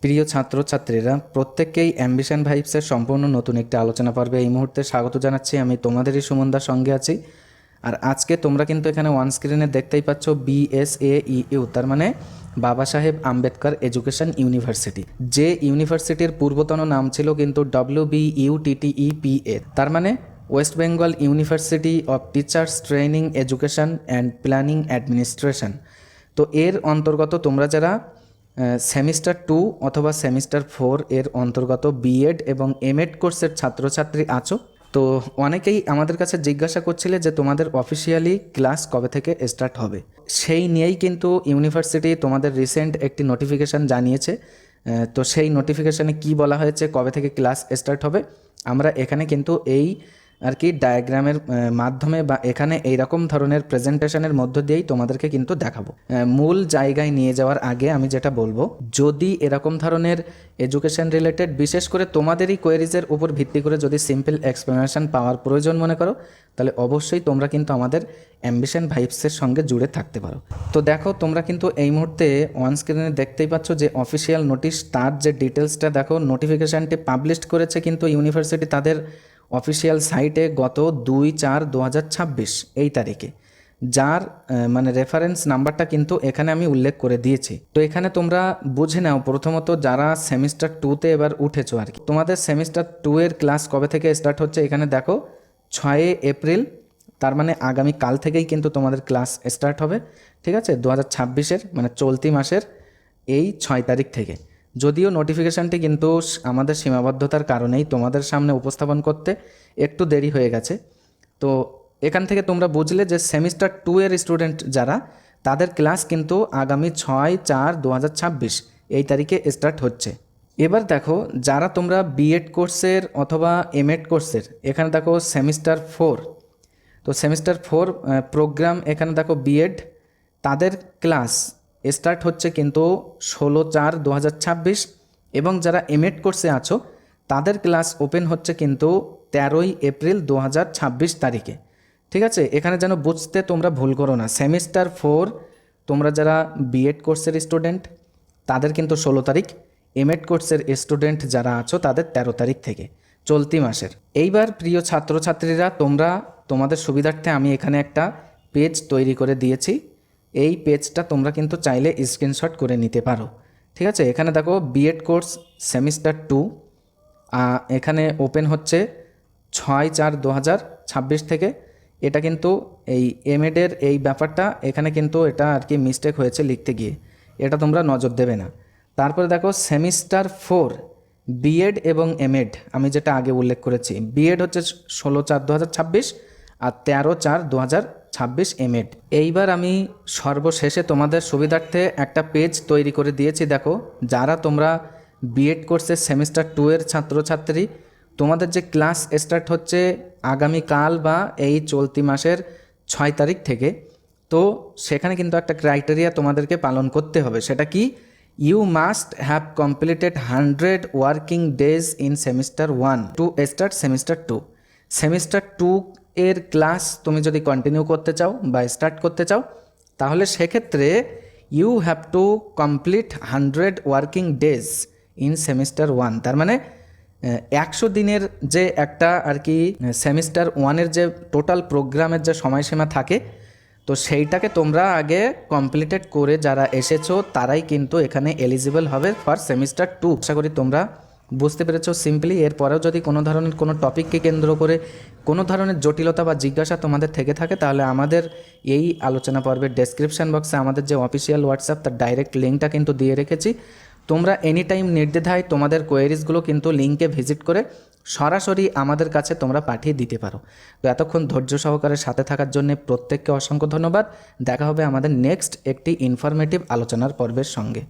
প্রিয় ছাত্রছাত্রীরা, প্রত্যেককেই অ্যাম্বিশন ভাইবসের সম্পূর্ণ নতুন একটি আলোচনা পর্বে এই মুহূর্তে স্বাগত জানাচ্ছি। আমি তোমাদেরই সুমনদার সঙ্গে আছি। আর আজকে তোমরা কিন্তু এখানে ওয়ান স্ক্রিনে দেখতেই পাচ্ছ BSAEU, তার মানে বাবা সাহেব আম্বেদকর এডুকেশন ইউনিভার্সিটি। যে ইউনিভার্সিটির পূর্বতন নাম ছিল কিন্তু WBUTTEPA, তার মানে West Bengal university of teachers training education and planning administration. তো এর অন্তর্গত তোমরা যারা সেমিস্টার 2 অথবা সেমিস্টার 4 এর অন্তর্গত বিএড এবং এমএড কোর্সের ছাত্রছাত্রী আছো, তো অনেকেই আমাদের কাছে জিজ্ঞাসা করছিলে যে তোমাদের অফিসিয়ালি ক্লাস কবে থেকে স্টার্ট হবে। সেই নিয়েই কিন্তু ইউনিভার্সিটি তোমাদের রিসেন্ট একটি নোটিফিকেশান জানিয়েছে। তো সেই নোটিফিকেশানে কি বলা হয়েছে, কবে থেকে ক্লাস স্টার্ট হবে, আমরা এখানে কিন্তু এই আর কি ডায়াগ্রামের মাধ্যমে বা এখানে এইরকম ধরনের প্রেজেন্টেশনের মধ্য দিয়েই তোমাদেরকে কিন্তু দেখাবো। মূল জায়গায় নিয়ে যাওয়ার আগে আমি যেটা বলবো, যদি এরকম ধরনের এডুকেশন রিলেটেড বিশেষ করে তোমাদেরই কোয়েরিজের উপর ভিত্তি করে যদি সিম্পল এক্সপ্লেনেশন পাওয়ার প্রয়োজন মনে করো, তাহলে অবশ্যই তোমরা কিন্তু আমাদের অ্যাম্বিশন ভাইবসের সঙ্গে জুড়ে থাকতে পারো। তো দেখো, তোমরা কিন্তু এই মুহূর্তে অন স্ক্রিনে দেখতেই পাচ্ছ যে অফিসিয়াল নোটিশ, তার যে ডিটেলসটা দেখো, নোটিফিকেশানটি পাবলিশ করেছে কিন্তু ইউনিভার্সিটি তাদের অফিসিয়াল সাইটে গত 2/4/2026 এই তারিখে, যার মানে রেফারেন্স নাম্বারটা কিন্তু এখানে আমি উল্লেখ করে দিয়েছি। তো এখানে তোমরা বুঝে নাও, প্রথমত যারা সেমিস্টার 2তে এবার উঠেছো আর কি, তোমাদের সেমিস্টার 2 এর ক্লাস কবে থেকে স্টার্ট হচ্ছে এখানে দেখো, 6 এপ্রিল, তার মানে আগামী কাল থেকেই কিন্তু তোমাদের ক্লাস স্টার্ট হবে। ঠিক আছে, 2026-এর মানে চলতি মাসের এই 6 তারিখ থেকে। যদিও নোটিফিকেশানটি কিন্তু আমাদের সীমাবদ্ধতার কারণেই তোমাদের সামনে উপস্থাপন করতে একটু দেরি হয়ে গেছে। তো এখান থেকে তোমরা বুঝলে যে সেমিস্টার 2 এর স্টুডেন্ট যারা, তাদের ক্লাস কিন্তু আগামী 6/4/2026 এই তারিখে স্টার্ট হচ্ছে। এবার দেখো, যারা তোমরা বিএড কোর্সের অথবা এমএড কোর্সের, এখানে দেখো সেমিস্টার 4, তো সেমিস্টার 4 প্রোগ্রাম এখানে দেখো বিএড, তাদের ক্লাস স্টার্ট হচ্ছে কিন্তু 16/4/2026, এবং যারা এমএড কোর্সে আছো তাদের ক্লাস ওপেন হচ্ছে কিন্তু 13 এপ্রিল 2026 তারিখে। ঠিক আছে, এখানে যেন বুঝতে তোমরা ভুল করো না। সেমিস্টার 4 তোমরা যারা বিএড কোর্সের স্টুডেন্ট তাদের কিন্তু 16 তারিখ, এমএড কোর্সের স্টুডেন্ট যারা আছো তাদের 13 তারিখ থেকে চলতি মাসের। এইবার প্রিয় ছাত্রছাত্রীরা, তোমাদের সুবিধার্থে আমি এখানে একটা পেজ তৈরি করে দিয়েছি। এই পেজটা তোমরা কিন্তু চাইলে স্ক্রিনশট করে নিতে পারো। ঠিক আছে, এখানে দেখো বিএড কোর্স সেমিস্টার 2 এখানে ওপেন হচ্ছে 6/4/2026 থেকে। এটা কিন্তু এই এমএডের এই ব্যাপারটা এখানে কিন্তু এটা আর কি মিস্টেক হয়েছে লিখতে গিয়ে, এটা তোমরা নজর দেবে না। তারপরে দেখো সেমিস্টার 4 বিএড এবং এমএড, আমি যেটা আগে উল্লেখ করেছি, বিএড হচ্ছে 16/4/2026 আর 13/4/2026 এমএড। এইবার আমি সর্বশেষে তোমাদের সুবিধার্থে একটা পেজ তৈরি করে দিয়েছি। দেখো, যারা তোমরা বিএড কোর্সের সেমিস্টার 2 এর ছাত্রছাত্রী, তোমাদের যে ক্লাস স্টার্ট হচ্ছে আগামীকাল বা এই চলতি মাসের 6 তারিখ থেকে, তো সেখানে কিন্তু একটা ক্রাইটেরিয়া তোমাদেরকে পালন করতে হবে। সেটা কি? You must have completed 100 working days in semester 1 to start semester 2। Semester 2 এর ক্লাস তুমি যদি কন্টিনিউ করতে চাও বা স্টার্ট করতে চাও, তাহলে সেক্ষেত্রে you have to complete 100 working days in semester 1। তার মানে 100 দিনের যে একটা আর কি সেমিস্টার 1-এর যে টোটাল প্রোগ্রামের যে সময়সীমা থাকে, তো সেইটাকে তোমরা আগে কমপ্লিটেড করে যারা এসেছো তারাই কিন্তু এখানে এলিজিবল হবে ফর সেমিস্টার 2। আশা করি তোমরা বুঝতে পেরেছো সিম্পলি। এরপরেও যদি কোনো ধরনের কোনো টপিককে কেন্দ্র করে কোনো ধরনের জটিলতা বা জিজ্ঞাসা তোমাদের থেকে থাকে, তাহলে আমাদের এই আলোচনা পর্বের ডেসক্রিপশান বক্সে আমাদের যে অফিসিয়াল হোয়াটসঅ্যাপ, তার ডাইরেক্ট লিঙ্কটা কিন্তু দিয়ে রেখেছি। তোমরা এনি টাইম নির্দ্বিধায় তোমাদের কোয়েরিজগুলো কিন্তু লিঙ্কে ভিজিট করে সরাসরি আমাদের কাছে তোমরা পাঠিয়ে দিতে পারো। তো এতক্ষণ ধৈর্য সহকারে সাথে থাকার জন্য প্রত্যেককে অসংখ্য ধন্যবাদ। দেখা হবে আমাদের নেক্সট একটি ইনফরমেটিভ আলোচনার পর্বের সঙ্গে।